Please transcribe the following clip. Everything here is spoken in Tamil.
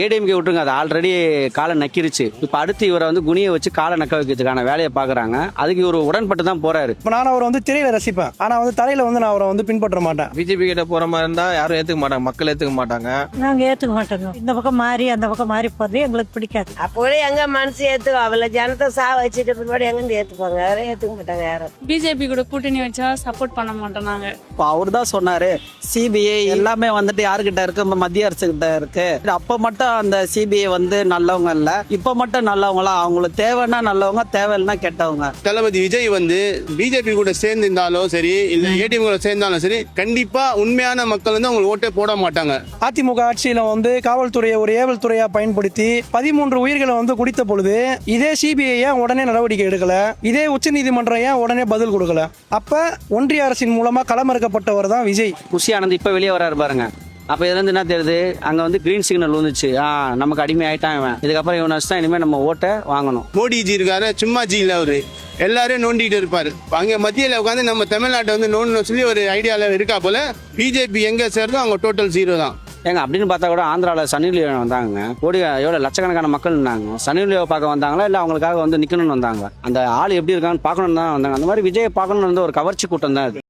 ஏடிஎம்கே விட்டுருங்க, அது ஆல்ரெடி காலை நக்கிருச்சு. இப்போ அடுத்து இவரை வந்து குனியை வச்சு காலை நக்க வைக்கிறதுக்கான வேலையை பார்க்குறாங்க. அதுக்கு இவர் உடன்பட்டு தான் போறாரு. இப்போ நான் அவரை வந்து திரையில ரசிப்பேன், ஆனால் வந்து தலையில வந்து நான் அவரை வந்து பின்பற்ற மாட்டேன். பிஜேபி கிட்ட போற மாதிரி இருந்தா யாரும் ஏத்துக்க மாட்டாங்க, மக்கள் ஏத்துக்க மாட்டாங்க. நாங்க ஏத்துக்க மாட்டோங்க. இந்த பக்கம் மாறி அந்த பக்கம் மாறி போறது எங்களுக்கு பிடிக்காது. அப்போ எங்க மனசு ஏத்துக்கும், அவளை ஜனத்தை வச்சுட்டு பின்னாடி எங்க ஏத்துப்பாங்க, யாரும் ஏத்துக்க மாட்டாங்க. யாரும் பிஜேபி கூட கூட்டணி வச்சா சப்போர்ட் பண்ண மாட்டோம் நாங்க. இப்போ அவர் தான் சொன்னாரு சிபிஐ எல்லாமே வந்துட்டு யாருக்கிட்ட இருக்கு, மத்திய அரசு கிட்ட இருக்கு. அப்ப மட்டும் அந்த சிபிஐ வந்து நல்லவங்க இல்ல, இப்ப மட்டும் நல்லவங்களா? அவங்களுக்கு தேவைன்னா நல்லவங்க, தேவையில்லைன்னா கெட்டவங்க. தளபதி விஜய் வந்து பிஜேபி கூட சேர்ந்திருந்தாலும் சரி, இல்ல ஏடிஎம் கூட சேர்ந்தாலும் சரி, கண்டிப்பா உண்மையான மக்கள் வந்து அவங்க ஓட்டே போட மாட்டாங்க. அதிமுக ஆட்சியில வந்து காவல்துறையை ஒரு ஏவல் துறையா பயன்படுத்தி 13 உயிர்களை வந்து குடித்த பொழுது இதே சிபிஐ உடனே நடவடிக்கை எடுக்கல, இதே உச்சநீதிமன்றம் ஏன் உடனே பதில் கொடுக்கல? அப்ப ஒன்றிய அரசின் மூலமா களமிறக்கப்பட்டவர் தான் விஜய். குஷி ஆனந்த் இப்போ வெளியே வராரு பாருங்க. அப்போ இதுலேருந்து என்ன தெரியுது, அங்கே வந்து கிரீன் சிக்னல் வந்துச்சு. நமக்கு அடிமை ஆயிட்டான் இவன், இதுக்கப்புறம் இவனை வச்சு தான் இனிமேல் நம்ம ஓட்டை வாங்கணும். மோடிஜி இருக்காரு, சும்மா ஜி இல்ல, அவரு எல்லாரும் நோண்டிட்டு இருப்பாரு. அங்க மத்தியில உட்காந்து நம்ம தமிழ்நாட்டை வந்து நோண்டணும் சொல்லி ஒரு ஐடியால இருக்கா போல. பிஜேபி எங்க சேருதோ அவங்க டோட்டல் 0 தான். ஏங்க அப்படின்னு பார்த்தா கூட ஆந்திராவில் சனி லியோன் வந்தாங்க. கோடி எவ்வளோ லட்சக்கணக்கான மக்கள் இருந்தாங்க. சனி லியோவை பார்க்க வந்தாங்களா, இல்லை அவங்களுக்காக வந்து நிற்கணும்னு வந்தாங்க? அந்த ஆள் எப்படி இருக்கான்னு பார்க்கணுன்னு தான் வந்தாங்க. அந்த மாதிரி விஜயை பார்க்கணும்னு வந்து ஒரு கவர்ச்சி கூட்டம் தான் அது.